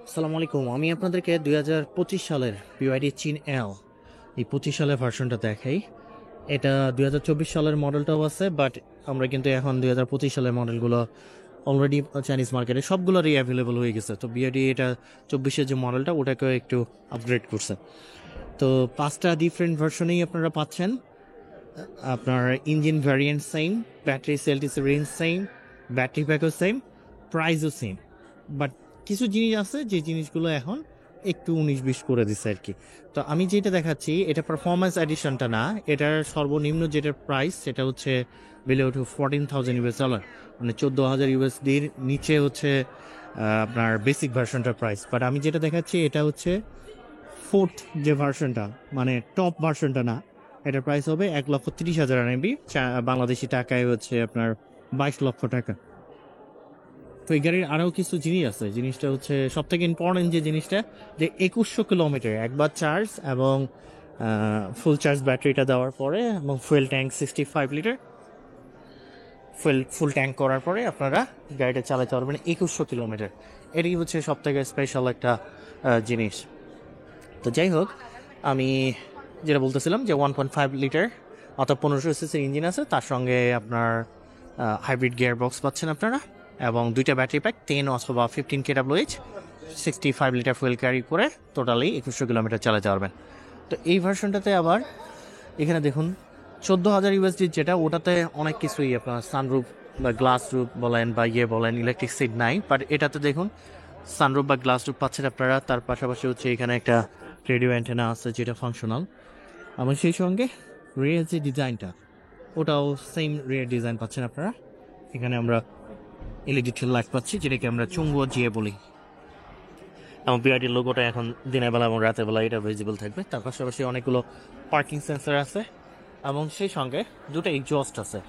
আসসালামু আলাইকুম। আমি আপনাদেরকে 2025 সালের BYD চিন এল এই 25 সালের ভার্সনটা দেখাই। এটা 2024 সালের মডেলটাও আছে, বাট আমরা কিন্তু এখন 2025 সালের মডেলগুলো অলরেডি চাইনিজ মার্কেটে সবগুলোরই অ্যাভেলেবল হয়ে গেছে। তো BYD এটা 24-এর যে মডেলটা ওটাকে একটু আপগ্রেড করছে। তো 5টা ডিফারেন্ট ভার্সনেই আপনারা পাচ্ছেন। আপনার ইঞ্জিন ভ্যারিয়েন্ট সেম, ব্যাটারি সেলটিসি রেঞ্জ সেম, ব্যাটারি ব্যাকও সেম, প্রাইসও সেম। বাট কিছু জিনিস আছে যে জিনিসগুলো এখন একটু 19-20 করে দিচ্ছে আর কি। তো আমি যেটা দেখাচ্ছি এটা পারফরমেন্স এডিশনটা না, এটার সর্বনিম্ন যেটার প্রাইস সেটা হচ্ছে বিলো টু $14,000, মানে $14,000 নিচে হচ্ছে আপনার বেসিক ভার্সনটার প্রাইস। বাট আমি যেটা দেখাচ্ছি এটা হচ্ছে ফোর্থ যে ভার্সনটা, মানে টপ ভার্সনটা না, এটার প্রাইস হবে 1,30,000 RMB, বাংলাদেশি টাকায় হচ্ছে আপনার 22 লক্ষ টাকা। তো এই গাড়ির আরও কিছু জিনিস আছে। জিনিসটা হচ্ছে সব থেকে ইম্পর্টেন্ট যে জিনিসটা, যে 2100 কিলোমিটার একবার চার্জ এবং ফুল চার্জ ব্যাটারিটা দেওয়ার পরে এবং fuel tank 65 litre full tank করার পরে আপনারা গাড়িটা চালাতে পারবেন 2100 কিলোমিটার। এটাই হচ্ছে সব থেকে স্পেশাল একটা জিনিস। তো যাই হোক, আমি যেটা বলতেছিলাম যে 1.5 লিটার অর্থাৎ 1500 সিসির ইঞ্জিন আছে, তার সঙ্গে আপনার হাইব্রিড গিয়ার বক্স পাচ্ছেন আপনারা, এবং দুইটা ব্যাটারি প্যাক 10 অথবা 15 kWh 65 লিটার ফুয়েল ক্যারি করে টোটালি 2100 কিলোমিটার চালাতে পারবেন। তো এই ভার্সনটাতে আবার এখানে দেখুন 14,000 USD যেটা, ওটাতে অনেক কিছুই আপনার সানরুফ বা গ্লাস রুফ বলেন বা বলেন ইলেকট্রিক সিট নাই, বাট এটাতে দেখুন সানরুফ বা গ্লাস রুফ পাচ্ছেন আপনারা। তার পাশাপাশি হচ্ছে এখানে একটা রেডিও অ্যান্টেনা আছে যেটা ফাংশনাল, এবং সেই সঙ্গে রেয়ার যে ডিজাইনটা ওটাও সেম রেয়ার ডিজাইন পাচ্ছেন আপনারা। এখানে আমরা এলইডি টেল লাইট পাচ্ছি যেটাকে আমরা চুম্বুয়া জিয়ে বলি, এবং বিআরটির লোগোটা এখন দিনের বেলা এবং রাতের বেলা এটা ভিজিবল থাকবে। তার পাশাপাশি অনেকগুলো পার্কিং সেন্সর আছে, এবং সেই সঙ্গে দুটো এক্সজস্ট আছে।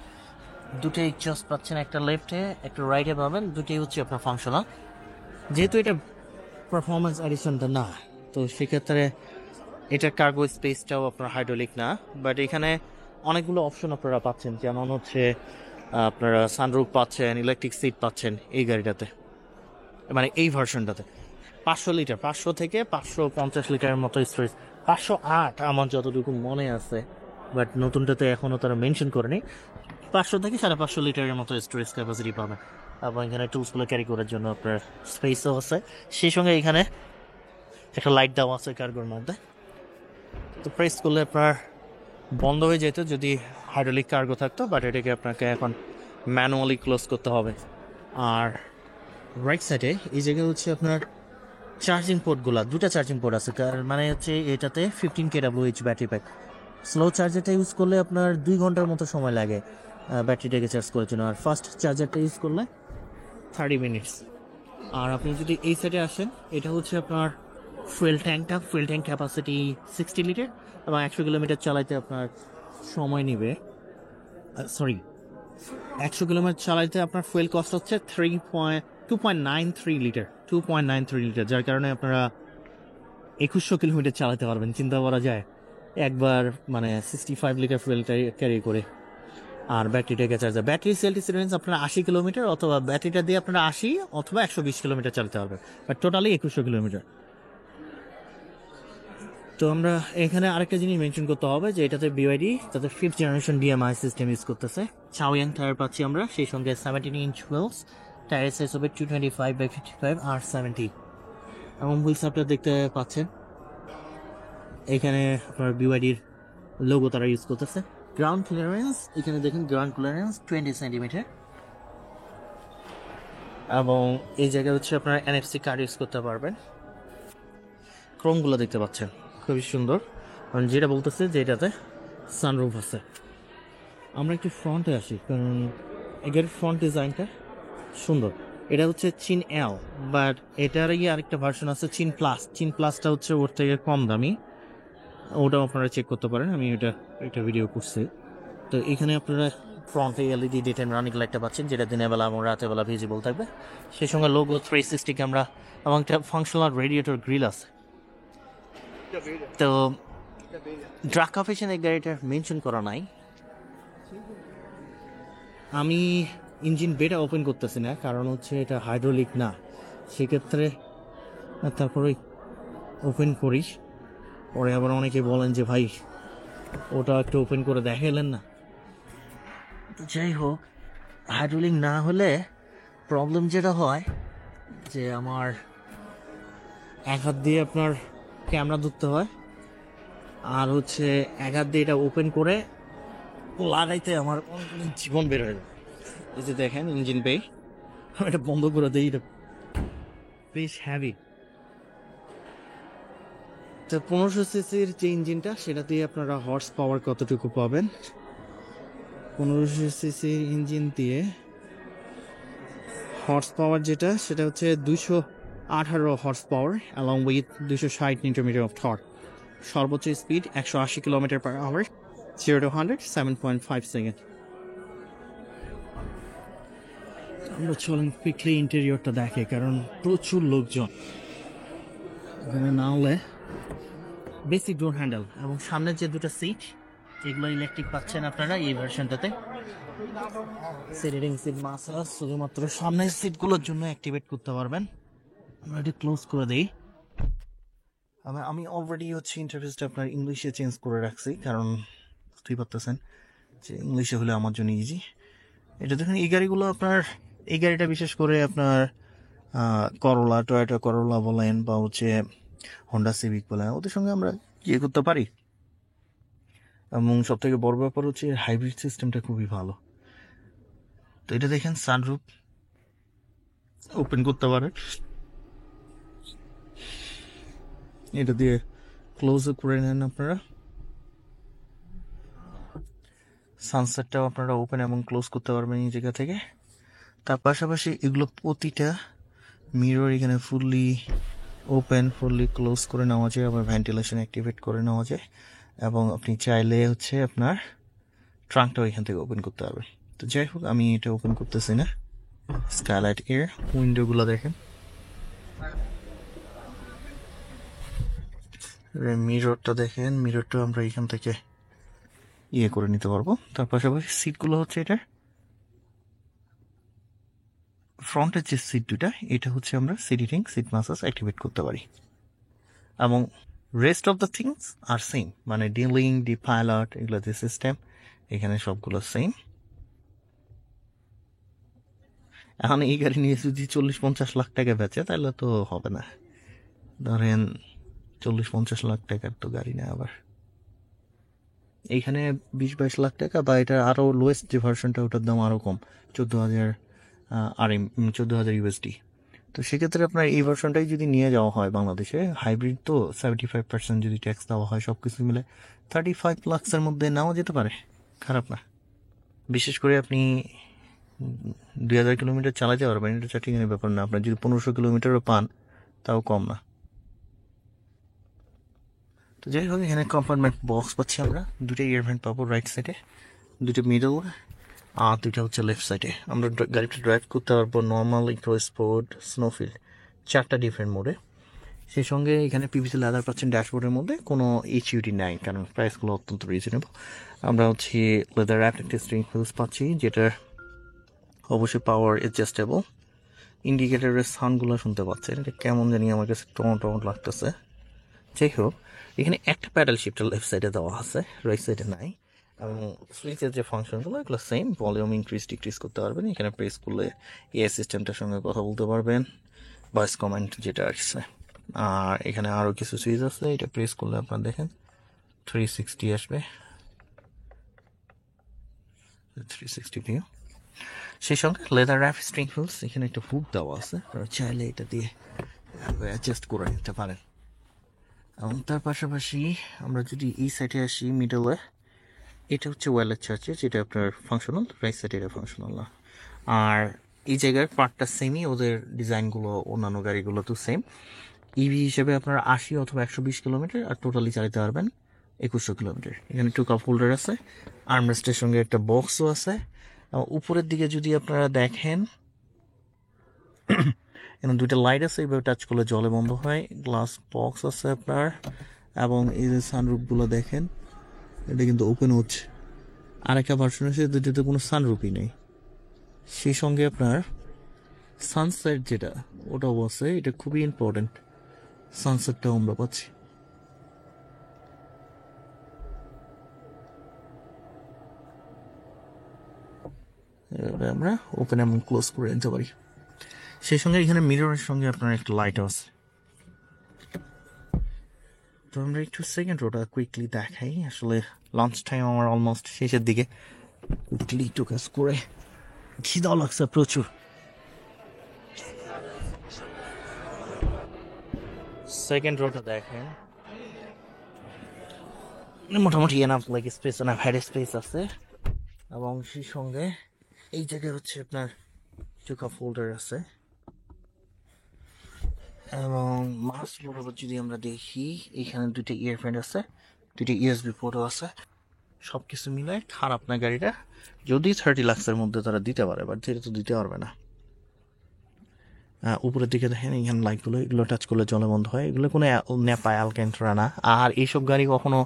দুটো এক্সজস্ট পাচ্ছেন, একটা লেফটে একটা রাইটে পাবেন, দুটোই হচ্ছে আপনার ফাংশনাল। যেহেতু এটা পারফরমেন্স এডিশনটা না, তো সেক্ষেত্রে এটার কার্গো স্পেসটাও আপনার হাইড্রোলিক না, বাট এখানে অনেকগুলো অপশন আপনারা পাচ্ছেন, যেমন হচ্ছে আপনারা সানরুফ পাচ্ছেন, ইলেকট্রিক সিট পাচ্ছেন এই গাড়িটাতে, মানে এই ভার্সনটাতে। 500 লিটার, 500 থেকে 550 লিটারের মতো স্টোরেজ, 508 আমার যতটুকু মনে আছে, বাট নতুনটাতে এখনও তারা মেনশন করেনি। 500 থেকে 550 লিটারের মতো স্টোরেজ ক্যাপাসিটি পাবে, এবং এখানে টুলসগুলো ক্যারি করার জন্য আপনার স্পেসও আছে। সেই সঙ্গে এখানে একটা লাইট দেওয়া আছে কার্গোর মধ্যে। তো প্রেস করলে আপনার বন্ধ হয়ে যেত যদি হাইড্রোলিক কার্গো থাকতো, বাট এটাকে আপনাকে এখন ম্যানুয়ালি ক্লোজ করতে হবে। আর রাইট সাইডে এই জায়গায় হচ্ছে আপনার চার্জিং পোর্টগুলো, দুটো চার্জিং পোর্ট আছে, মানে হচ্ছে এটাতে 15 kWh ব্যাটারি প্যাক। স্লো চার্জারটা ইউজ করলে আপনার 2 ঘন্টার মতো সময় লাগে ব্যাটারিটাকে চার্জ করার জন্য, আর ফাস্ট চার্জারটা ইউজ করলে 30 মিনিটস। আর আপনি যদি এই সাইডে আসেন, এটা হচ্ছে আপনার ফুয়েল ট্যাঙ্ক ক্যাপাসিটি 60 লিটার, এবং 100 কিলোমিটার চালাইতে আপনার সময় নেবে, 100 কিলোমিটার চালাইতে আপনার ফুয়েল কস্ট হচ্ছে 2.93 লিটার, যার কারণে আপনারা 2100 কিলোমিটার চালাতে পারবেন। চিন্তা করা যায় একবার, মানে 65 লিটার ফুয়েল ক্যারি করে। আর ব্যাটারিটাকে চার্জার, ব্যাটারি সেলটিসি রেঞ্জ আপনারা 80 কিলোমিটার, অথবা ব্যাটারিটা দিয়ে আপনারা 80 অথবা 120 কিলোমিটার চালাতে পারবেন, বাট টোটালি 2100 কিলোমিটার। তো আমরা এখানে আরেকটা জিনিস মেনশন করতে হবে যে এটাতে বিওয়াইডি তাদের 5th generation DMI system use করতেছে। চাওয়াং টায়ার পাচ্ছি আমরা, সেই সঙ্গে 17-inch হুইলস, টায়ার সাইজ হবে 225/55 R70, এবং হুইলস আপনারা দেখতে পাচ্ছেন এখানে আপনার বিওয়াইডির লোগো তারা ইউজ করতেছে। গ্রাউন্ড ক্লিয়ারেন্স এখানে দেখুন, গ্রাউন্ড ক্লিয়ারেন্স 20 সেন্টিমিটার, এবং এই জায়গায় হচ্ছে আপনারা NFC কার্ড ইউজ করতে পারবেন। ক্রোমগুলো দেখতে পাচ্ছেন খুবই সুন্দর, কারণ যেটা বলতেছে যে এটাতে সানরুফ আছে। আমরা একটু ফ্রন্টে আসি, কারণ এটার ফ্রন্ট ডিজাইনটা সুন্দর। এটা হচ্ছে চিন এল, বাট এটারই আরেকটা ভার্সন আছে চিন প্লাসটা হচ্ছে ওর থেকে কম দামি, ওটাও আপনারা চেক করতে পারেন, আমি এটা ভিডিও করছি। তো এখানে আপনারা ফ্রন্টে এলইডি ডে টাইম রানিং লাইটটা পাচ্ছেন, যেটা দিনের বেলা এবং রাতের বেলা ভিজিবল থাকবে। সেই সঙ্গে লোগো 360 ক্যামেরা এবং একটা ফাংশনাল রেডিয়েটর গ্রিল আছে। তো ড্রাগ কফিশন এই গাড়িটা মেনশন করা নাই। আমি ইঞ্জিন বেটা ওপেন করতেছি না, কারণ হচ্ছে এটা হাইড্রোলিক না, সেক্ষেত্রে আর তারপরে ওপেন করি। পরে আবার অনেকে বলেন যে ভাই ওটা একটু ওপেন করে দেখালেন না। যাই হোক, হাইড্রোলিক না হলে প্রবলেম যেটা হয় যে আমার এক হাত দিয়ে আপনার ক্যামেরা ধরতে হয়, আর হচ্ছে এক হাত দিয়ে এটা ওপেন করে লাগাইতে আমার জীবন বের হয়ে যায়। এই যে দেখেন ইঞ্জিন বে, এটা বন্ধ করে দিই, এটা বেশ হ্যাভি। তো 1500 সিসির যে ইঞ্জিনটা, সেটা দিয়ে আপনারা হর্স পাওয়ার কতটুকু পাবেন? 1500 সিসির ইঞ্জিন দিয়ে হর্স পাওয়ার যেটা, সেটা হচ্ছে 218 horse power along with 260 newton metre of torque. সর্বোচ্চ speed 180 kilometre per hour, 0 to 100 7.5 second. আমরা চলেন কুইকলি ইন্টেরিয়রটা দেখে, কারণ প্রচুর লোকজন এখানে না হলে। বেসিক ডোর হ্যান্ডেল এবং সামনের যে দুটো সিট, এগুলো ইলেকট্রিক পাচ্ছেন আপনারা এই ভার্সনটাতে। সিটিং সিট মাসাজ শুধুমাত্র সামনের সিটগুলোর জন্য অ্যাক্টিভেট করতে পারবেন। আমরা এটি ক্লোজ করে দিই। আমি অলরেডি হচ্ছে ইন্টারফেসটা আপনার ইংলিশে চেঞ্জ করে রাখছি, কারণ বুঝতেই পারতেছেন যে ইংলিশে হলে আমার জন্য ইজি। এটা দেখুন, এই গাড়িগুলো আপনার, এই গাড়িটা বিশেষ করে আপনার করোলা, টয়োটা করোলা বলেন বা হচ্ছে হন্ডা সিভিক বলেন, ওদের সঙ্গে আমরা ইয়ে করতে পারি। এবং সব থেকে বড় ব্যাপার হচ্ছে হাইব্রিড সিস্টেমটা খুবই ভালো। তো এটা দেখেন, সানরুফ ওপেন করতে পারে, এটা দিয়ে ক্লোজ করে নেন আপনারা। সানসেটটাও আপনারা ওপেন এবং ক্লোজ করতে পারবেন এই জায়গা থেকে। তার পাশাপাশি এগুলো প্রতিটা মিরর এখানে ফুললি ওপেন, ফুললি ক্লোজ করে নেওয়া যায়, আবার ভেন্টিলেশন অ্যাক্টিভেট করে নেওয়া যায়। এবং আপনি চাইলে হচ্ছে আপনার ট্রাঙ্কটাও এখান থেকে ওপেন করতে পারবেন। তো যাই হোক, আমি এটা ওপেন করতেছি না। স্কাইলাইট এর উইন্ডোগুলো দেখেন, মিররটা দেখেন, মিররটা আমরা এখান থেকে ইয়ে করে নিতে পারবো। তার পাশাপাশি সিটগুলো হচ্ছে এটা ফ্রন্টের যে সিট দুটা, এটা হচ্ছে আমরা সিটিং সিট মাসাজ অ্যাক্টিভেট করতে পারি। এবং rest of the things are same, মানে ডিলিং, ডি পাইলট, এগুলো যে সিস্টেম এখানে সবগুলো সেম। এখন এই গাড়ি নিয়ে যদি 40-50 লাখ টাকা বেচে তাহলে তো হবে না। ধরেন 40-50 লাখ টাকার তো গাড়ি না, আবার এইখানে 20-22 লাখ টাকা, বা এটা আরও লোয়েস্ট যে ভার্সনটা, ওটার দাম আরও কম, 14,000 14,000 ইউএসডি। তো সেক্ষেত্রে আপনার এই ভার্সনটাই যদি নিয়ে যাওয়া হয় বাংলাদেশে, হাইব্রিড তো 75% যদি ট্যাক্স দেওয়া হয় সব কিছু মিলে 35 লাখসের মধ্যে নেওয়া যেতে পারে, খারাপ না। বিশেষ করে আপনি 2000 কিলোমিটার চালাতে পারবেন, এটা চাটিংয়ের ব্যাপার না। আপনার যদি 1500 কিলোমিটারও পান তাও কম না। তো যাই হোক, এখানে কম্পার্টমেন্ট বক্স পাচ্ছি আমরা, দুটো ইয়ার ভেন্ট পাবো রাইট সাইডে, দুটো মিডল আর দুটো হচ্ছে লেফট সাইডে। আমরা গাড়িটা ড্রাইভ করতে পারবো নর্মাল, ইকো স্পোর্ট, স্নোফিল্ড, 4টা ডিফারেন্ট মোডে। সেই সঙ্গে এখানে পিভিসি লেদার পাচ্ছেন ড্যাশবোর্ডের মধ্যে, কোনো এইচইউডি নাই, কারণ প্রাইসগুলো অত্যন্ত রিজনেবল। আমরা হচ্ছে লেদার র্যাপ একটা স্টিয়ারিং হুইলস পাচ্ছি, যেটার অবশ্যই পাওয়ার অ্যাডজাস্টেবল। ইন্ডিকেটারের সাউন্ডগুলো শুনতে পাচ্ছেন, এটা কেমন জানি আমার কাছে টন লাগতেছে। যাই হোক, এখানে একটা প্যাডেল শিফটার লেফট সাইডে দেওয়া আছে, রাইট সাইডে নাই। এবং সুইচের যে ফাংশনগুলো এগুলো সেম, ভলিউম ইনক্রিজ ডিক্রিজ করতে পারবেন। এখানে প্রেস করলে এআই সিস্টেমটার সঙ্গে কথা বলতে পারবেন, ভয়েস কমেন্ট যেটা আসছে। আর এখানে আরও কিছু সুইচ আছে, এটা প্রেস করলে আপনার দেখেন 360 আসবে, 360 ভিউ। সেই সঙ্গে লেদার র্যাপ স্ট্রিং হুইলস, এখানে একটা হুক দেওয়া আছে, আপনারা চাইলে এটা দিয়ে অ্যাডজাস্ট করে নিতে পারেন। এবং তার পাশাপাশি আমরা যদি এই সাইডে আসি মিডলে, এটা হচ্ছে ওয়্যারলেস চার্জার, যেটা আপনার ফাংশনাল, রাইট সাইডে এটা ফাংশনাল না। আর এই জায়গার পার্টটা সেমই, ওদের ডিজাইনগুলো অন্যান্য গাড়িগুলো তো সেম। ইভি হিসেবে আপনারা 80 অথবা 120 কিলোমিটার, আর টোটালি চালাতে পারবেন 2100 কিলোমিটার। এখানে টু কাপ হোল্ডার আছে, আর্মরেস্টের সঙ্গে একটা বক্সও আছে। উপরের দিকে যদি আপনারা দেখেন, এখানে দুইটা লাইট আছে, এইভাবে টাচ করলে জলে বন্ধ হয়। গ্লাস বক্স আছে আপনার, এবং এই যে সানরুফগুলো দেখেন, এটা কিন্তু ওপেন হচ্ছে। আরেকটা ভার্সন আছে যেটাতে কোনো সানরুফই নেই। সেই সঙ্গে আপনার সানসেট যেটা, ওটাও আছে, এটা খুবই ইম্পর্টেন্ট। সানসেটটাও আমরা পাচ্ছি। এভাবে আমরা ওপেন এবং ক্লোজ করে নিতে পারি। সেই সঙ্গে এখানে মিররের সঙ্গে আপনার একটা লাইট আছে। তো আমরা একটু সেকেন্ড রোটা কুইকলি দেখাই। আসলে লাঞ্চ টাইম আমার অলমোস্ট শেষের দিকে, কুইকলি একটু কাজ করে খিদাও লাগছে প্রচুর। সেকেন্ড রোটা দেখেন, মোটামুটি enough like space, enough head space আছে। এবং সেই সঙ্গে এই জায়গায় হচ্ছে আপনার টু কাপ হোল্ডার আছে। এবং মাস বরাবর যদি আমরা দেখি, এখানে দুইটা ইয়ারফ্যান আছে, দুইটা ইউএসবি পোর্টও আছে। সব কিছু মিলে খারাপ না গাড়িটা, যদি 30 লাখের মধ্যে তারা দিতে পারে, বাট যেটা তো দিতে পারবে না। উপরের দিকে দেখেন এখানে লাইটগুলো, এগুলো টাচ করলে জলে বন্ধ হয়। এগুলো কোনো নেপায় আলক্যান্টারা না। আর এইসব গাড়ি কখনো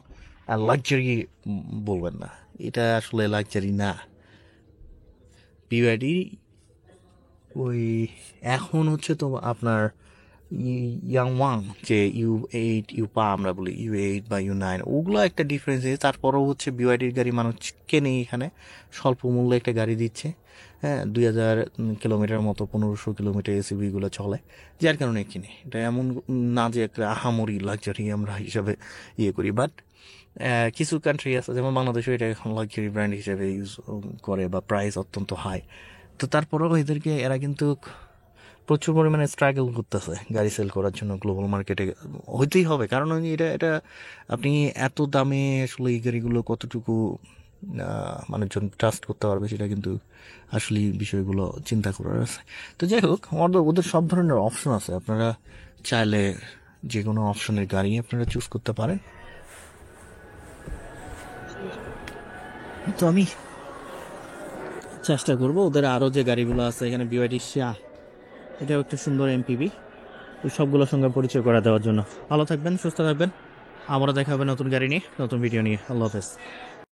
লাক্সারি বলবেন না, এটা আসলে লাক্সারি না। বিওয়াইডি ওই এখন হচ্ছে তো আপনার ইয়াং ওয়াং, যে U8 ইউপা আমরা বলি, U8 বা U9, ওগুলো একটা ডিফারেন্স আছে। তারপরেও হচ্ছে বিওয়াইডির গাড়ি মানুষ কেনে, এখানে স্বল্প মূল্যে একটা গাড়ি দিচ্ছে। হ্যাঁ, 2000 কিলোমিটার মতো, 1500 কিলোমিটার এসিবিগুলো চলে, যার কারণে কিনে। এটা এমন না যে একটা আহামরি লাক্সারি আমরা হিসাবে ইয়ে করি, বাট কিছু কান্ট্রি আছে যেমন বাংলাদেশও এটা এখন লাক্সারি ব্র্যান্ড হিসেবে ইউজ করে, বা প্রাইস অত্যন্ত হাই। তো তারপরেও এরা কিন্তু প্রচুর পরিমাণে স্ট্রাগল করতেছে গাড়ি সেল করার জন্য গ্লোবাল মার্কেটে। হইতেই হবে, কারণ এটা আপনি এত দামে আসলে এই গাড়িগুলো কতটুকু মানুষজন ট্রাস্ট করতে পারবে, সেটা কিন্তু আসলে বিষয়গুলো চিন্তা করার আছে। তো যাই হোক, ওদের সব ধরনের অপশন আছে, আপনারা চাইলে যে কোনো অপশনের গাড়ি আপনারা চুজ করতে পারেন। তো আমি চেষ্টা করবো ওদের আরও যে গাড়িগুলো আছে, এখানে বিওয়াইডি শাহ, এটাও একটা সুন্দর এমপিভি, ওই সবগুলোর সঙ্গে পরিচয় করে দেওয়ার জন্য। ভালো থাকবেন, সুস্থ থাকবেন, আমরা দেখা হবে নতুন গাড়ি নিয়ে, নতুন ভিডিও নিয়ে। আল্লাহ হাফেজ।